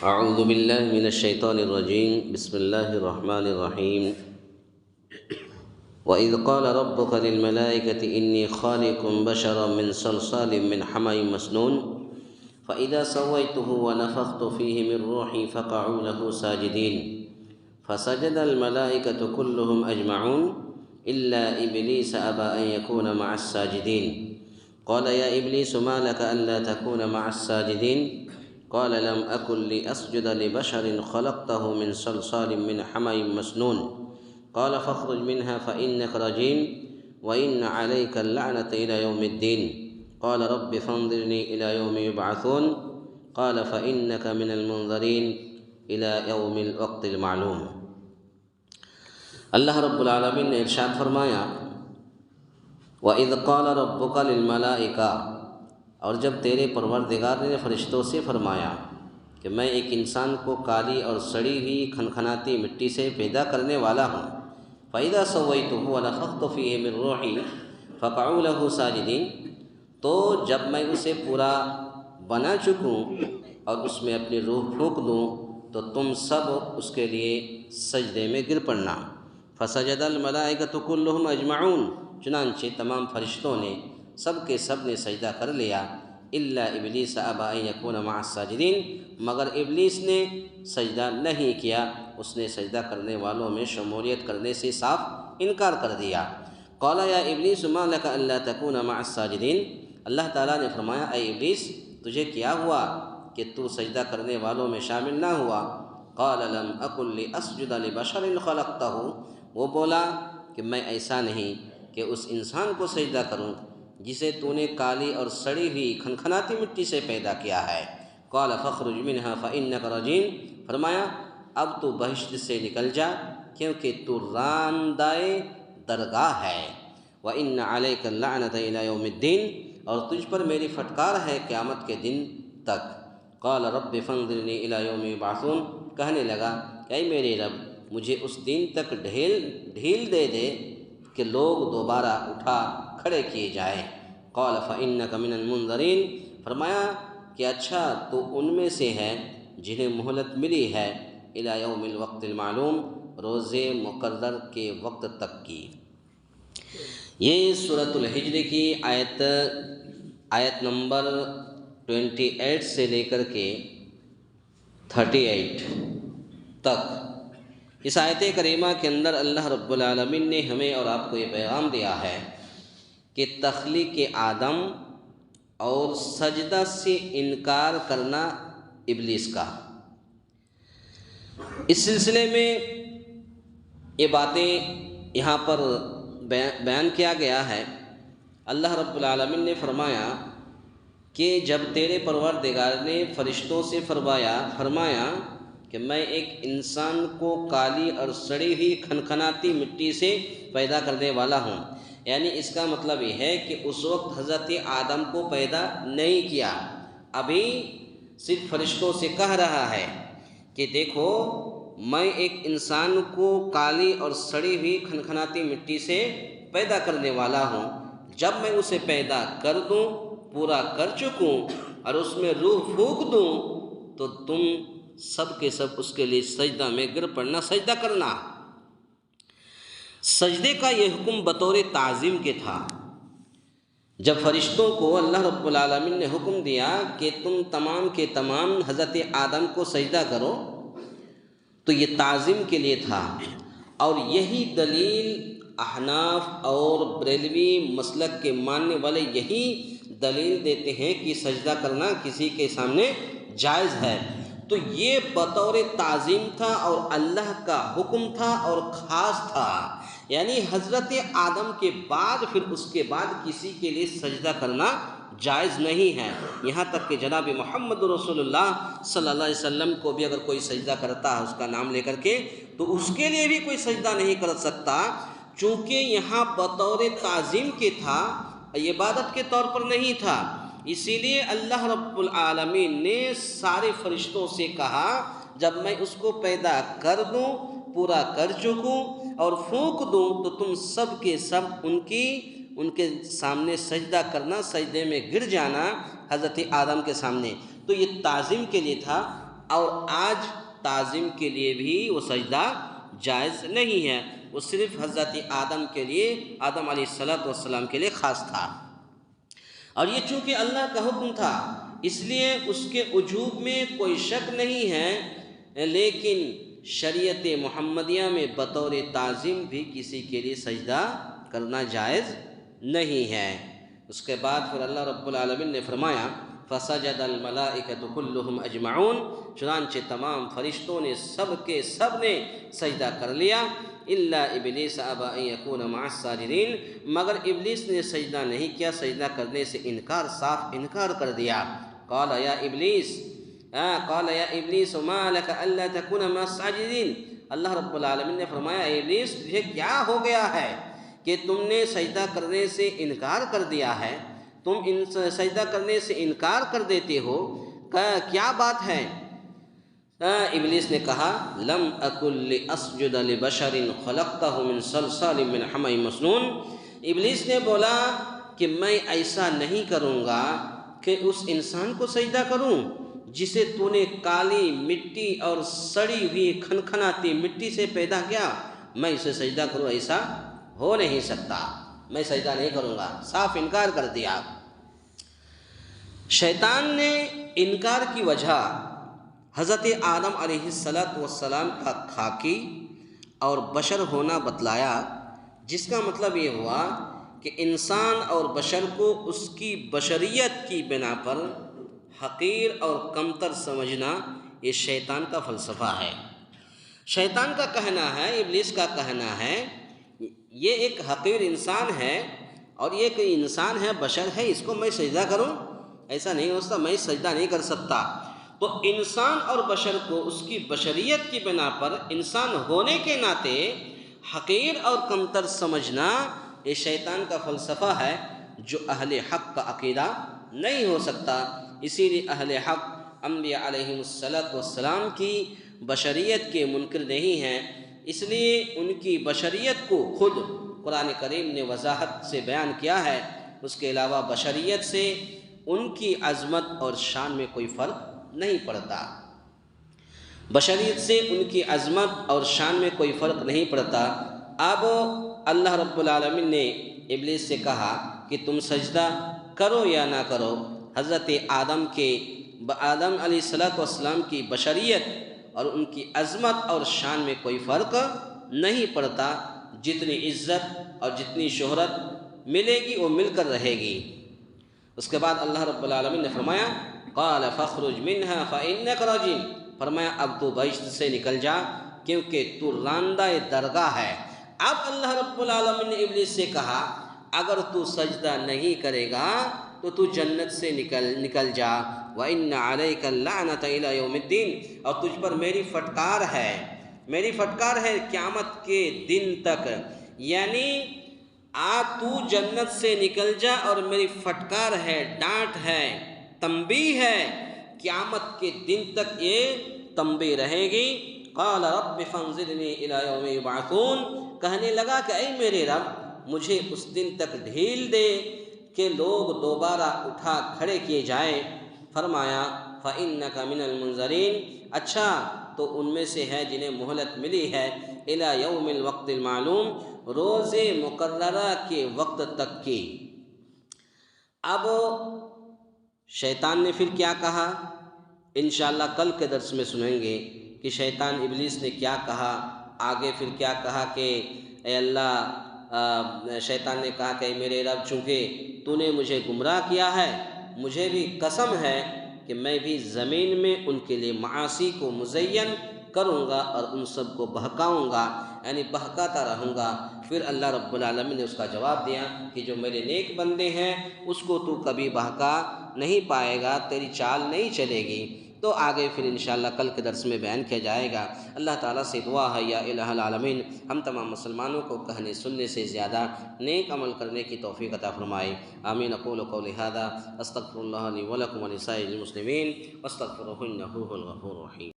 اعوذ باللہ من الشیطان الرجیم بسم اللہ الرحمن الرحیم وَإِذْ قَالَ رَبُّكَ لِلْمَلَائِكَةِ إِنِّي خَالِقٌ بَشَرًا مِّن صَلْصَالٍ مِّنْ حَمَإٍ مَّسْنُونٍ فَإِذَا سَوَّيْتُهُ وَنَفَخْتُ فِيهِ مِن رُّوحِي فَقَعُوا لَهُ سَاجِدِينَ فَسَجَدَ الْمَلَائِكَةُ كُلُّهُمْ أَجْمَعُونَ إِلَّا إِبْلِيسَ أَبَىٰ أَن يَكُونَ مَعَ السَّاجِدِينَ قَالَ يَا إِبْلِيسُ مَا لَكَ أَلَّا تَكُونَ مَعَ السَّاجِدِينَ قال لم أكن لأسجد لبشر خلقته من صلصال من حمأ مسنون قال فاخرج منها فإنك رجيم وإن عليك اللعنة إلى يوم الدين قال رب فانظرني إلى يوم يبعثون قال فإنك من المنظرين إلى يوم الوقت المعلوم۔ اللہ رب العالمین نے ارشاد فرمایا وَإِذْ قَالَ رَبُّكَ لِلْمَلَائِكَةِ، اور جب تیرے پروردگار نے فرشتوں سے فرمایا کہ میں ایک انسان کو کالی اور سڑی ہوئی کھنکھناتی مٹی سے پیدا کرنے والا ہوں، فَإِذَا سَوَّيْتُهُ وَنَفَخْتُ فِيهِ مِن رُّوحِي فَقَعُوا لَهُ سَاجِدِينَ، تو جب میں اسے پورا بنا چکوں اور اس میں اپنی روح پھونک دوں تو تم سب اس کے لیے سجدے میں گر پڑنا۔ فَسَجَدَ الْمَلَائِكَةُ كُلُّهُمْ أَجْمَعُونَ، چنانچہ تمام فرشتوں نے سب کے سب نے سجدہ کر لیا، الا ابلیس ابا ان یکون مع الساجدین، مگر ابلیس نے سجدہ نہیں کیا، اس نے سجدہ کرنے والوں میں شمولیت کرنے سے صاف انکار کر دیا۔ قال یا ابلیس ما لک الا تکون مع الساجدین، اللہ تعالیٰ نے فرمایا اے ابلیس تجھے کیا ہوا کہ تو سجدہ کرنے والوں میں شامل نہ ہوا؟ قال لم اکن لاسجد لبشر خلقتہ، وہ بولا کہ میں ایسا نہیں کہ اس انسان کو سجدہ کروں جسے تو نے کالی اور سڑی ہوئی کھنکھناتی مٹی سے پیدا کیا ہے۔ قال فاخرج منها فإنك رجیم، فرمایا اب تو بہشت سے نکل جا کیونکہ تو راندائے درگاہ ہے۔ وإن عليك اللعنة إلى يوم الدین، اور تجھ پر میری پھٹکار ہے قیامت کے دن تک۔ قال رب فانظرني إلى يوم يبعثون، کہنے لگا کہ اے میرے رب مجھے اس دن تک ڈھیل دے دے کہ لوگ دوبارہ اٹھا کھڑے کیے جائیں۔ قال فإنك من المنظرین، فرمایا کہ اچھا تو ان میں سے ہے جنہیں مہلت ملی ہے، الی یوم الوقت المعلوم، روز مقرر کے وقت تک کی۔ یہ سورۃ الحجر کی آیت نمبر 28 سے لے کر کے 38 تک، اس آیت کریمہ کے اندر اللہ رب العالمین نے ہمیں اور آپ کو یہ پیغام دیا ہے کہ تخلیق آدم اور سجدہ سے انکار کرنا ابلیس کا۔ اس سلسلے میں یہ باتیں یہاں پر بیان کیا گیا ہے۔ اللہ رب العالمین نے فرمایا کہ جب تیرے پروردگار نے فرشتوں سے فرمایا کہ میں ایک انسان کو کالی اور سڑی ہوئی کھنکھناتی مٹی سے پیدا کرنے والا ہوں، یعنی اس کا مطلب یہ ہے کہ اس وقت حضرت آدم کو پیدا نہیں کیا، ابھی صرف فرشتوں سے کہہ رہا ہے کہ دیکھو میں ایک انسان کو کالی اور سڑی ہوئی کھنکھناتی مٹی سے پیدا کرنے والا ہوں، جب میں اسے پیدا کر دوں، پورا کر چکوں اور اس میں روح پھونک دوں تو تم سب کے سب اس کے لیے سجدہ میں گر پڑنا، سجدہ کرنا۔ سجدے کا یہ حکم بطور تعظیم کے تھا۔ جب فرشتوں کو اللہ رب العالمین نے حکم دیا کہ تم تمام کے تمام حضرت آدم کو سجدہ کرو تو یہ تعظیم کے لیے تھا، اور یہی دلیل احناف اور بریلوی مسلک کے ماننے والے یہی دلیل دیتے ہیں کہ سجدہ کرنا کسی کے سامنے جائز ہے۔ تو یہ بطور تعظیم تھا اور اللہ کا حکم تھا اور خاص تھا، یعنی حضرت آدم کے بعد پھر اس کے بعد کسی کے لیے سجدہ کرنا جائز نہیں ہے۔ یہاں تک کہ جناب محمد رسول اللہ صلی اللہ علیہ وسلم کو بھی اگر کوئی سجدہ کرتا ہے اس کا نام لے کر کے تو اس کے لیے بھی کوئی سجدہ نہیں کر سکتا، چونکہ یہاں بطور تعظیم کے تھا، عبادت کے طور پر نہیں تھا۔ اسی لیے اللہ رب العالمین نے سارے فرشتوں سے کہا جب میں اس کو پیدا کر دوں، پورا کر چکوں اور پھونک دوں تو تم سب کے سب ان کے سامنے سجدہ کرنا، سجدے میں گر جانا حضرت آدم کے سامنے۔ تو یہ تعظیم کے لیے تھا، اور آج تعظیم کے لیے بھی وہ سجدہ جائز نہیں ہے، وہ صرف حضرت آدم کے لیے، آدم علیہ السلام کے لیے خاص تھا۔ اور یہ چونکہ اللہ کا حکم تھا اس لیے اس کے وجوب میں کوئی شک نہیں ہے، لیکن شریعت محمدیہ میں بطور تعظیم بھی کسی کے لیے سجدہ کرنا جائز نہیں ہے۔ اس کے بعد پھر اللہ رب العالمین نے فرمایا فَسَجَدَ الْمَلَائِكَةُ كُلُّهُمْ أَجْمَعُونَ، چنانچہ تمام فرشتوں نے سب نے سجدہ کر لیا، الا ابلیس ابى ان يكون مع الساجدين، مگر ابلیس نے سجدہ نہیں کیا، سجدہ کرنے سے صاف انکار کر دیا۔ قال یا ابلیس ما لك الا تكون مع الساجدين، اللہ رب العالمین نے فرمایا اے ابلیس تجھے کیا ہو گیا ہے کہ تم نے سجدہ کرنے سے انکار کر دیا ہے، تم سجدہ کرنے سے انکار کر دیتے ہو، کیا بات ہے؟ ابلیس نے کہا لم اکن لاسجد لبشر خلقته من صلصال من حمأ مسنون، ابلیس نے بولا کہ میں ایسا نہیں کروں گا کہ اس انسان کو سجدہ کروں جسے تو نے کالی مٹی اور سڑی ہوئی کھنکھناتی مٹی سے پیدا کیا، میں اسے سجدہ کروں، ایسا ہو نہیں سکتا، میں سجدہ نہیں کروں گا، صاف انکار کر دیا۔ شیطان نے انکار کی وجہ حضرت آدم علیہ السلام کا خاکی اور بشر ہونا بتلایا، جس کا مطلب یہ ہوا کہ انسان اور بشر کو اس کی بشریت کی بنا پر حقیر اور کمتر سمجھنا یہ شیطان کا فلسفہ ہے۔ شیطان کا کہنا ہے، ابلیس کا کہنا ہے یہ ایک حقیر انسان ہے اور یہ ایک انسان ہے، بشر ہے، اس کو میں سجدہ کروں، ایسا نہیں ہو سکتا، میں سجدہ نہیں کر سکتا۔ تو انسان اور بشر کو اس کی بشریت کی بنا پر انسان ہونے کے ناطے حقیر اور کمتر سمجھنا یہ شیطان کا فلسفہ ہے، جو اہل حق کا عقیدہ نہیں ہو سکتا۔ اسی لیے اہل حق انبیاء علیہم السلام کی بشریت کے منکر نہیں ہیں، اس لیے ان کی بشریت کو خود قرآن کریم نے وضاحت سے بیان کیا ہے۔ اس کے علاوہ بشریت سے ان کی عظمت اور شان میں کوئی فرق نہیں پڑتا، بشریت سے ان کی عظمت اور شان میں کوئی فرق نہیں پڑتا۔ اب اللہ رب العالمین نے ابلیس سے کہا کہ تم سجدہ کرو یا نہ کرو، حضرت آدم علیہ السلام کی بشریت اور ان کی عظمت اور شان میں کوئی فرق نہیں پڑتا، جتنی عزت اور جتنی شہرت ملے گی وہ مل کر رہے گی۔ اس کے بعد اللہ رب العالمین نے فرمایا قال فاخرج منها فإنك رجيم، فرمایا اب تو بہشت سے نکل جا کیونکہ تو راندہ درگاہ ہے۔ اب اللہ رب العالمین نے ابلیس سے کہا اگر تو سجدہ نہیں کرے گا تو تو جنت سے نکل جا، وَإِنَّ عَلَيْكَ اللَّعْنَةَ إِلَى يَوْمِ الدِّينِ، اور تجھ پر میری پھٹکار ہے قیامت کے دن تک، یعنی تو جنت سے نکل جا اور میری پھٹکار ہے، ڈانٹ ہے، تنبیہ ہے، قیامت کے دن تک یہ تنبیہ رہے گی۔ قال رب فانظرنی الی یوم یبعثون، کہنے لگا کہ اے میرے رب مجھے اس دن تک ڈھیل دے کہ لوگ دوبارہ اٹھا کھڑے کیے جائیں۔ فرمایا فإنک من المنظرین، اچھا تو ان میں سے ہے جنہیں مہلت ملی ہے، الی یوم الوقت المعلوم، روز مقررہ کے وقت تک کی۔ اب شیطان نے پھر کیا کہا انشاءاللہ کل کے درس میں سنیں گے کہ شیطان ابلیس نے کیا کہا، آگے پھر کیا کہا کہ اے اللہ، شیطان نے کہا کہ اے میرے رب چونکہ تو نے مجھے گمراہ کیا ہے، مجھے بھی قسم ہے کہ میں بھی زمین میں ان کے لیے معاصی کو مزین کروں گا اور ان سب کو بہکاؤں گا، یعنی بہکاتا رہوں گا۔ پھر اللہ رب العالمین نے اس کا جواب دیا کہ جو میرے نیک بندے ہیں اس کو تو کبھی بہکا نہیں پائے گا، تیری چال نہیں چلے گی۔ تو آگے پھر انشاءاللہ کل کے درس میں بیان کیا جائے گا۔ اللہ تعالیٰ سے دعا ہے یا الہ العالمین ہم تمام مسلمانوں کو کہنے سننے سے زیادہ نیک عمل کرنے کی توفیق عطا فرمائے۔ آمین۔ اقول قولی ھذا استغفر اللہ لی ولکم ولسائر المسلمین واستغفروہ انہ ھو الغفور الرحیم۔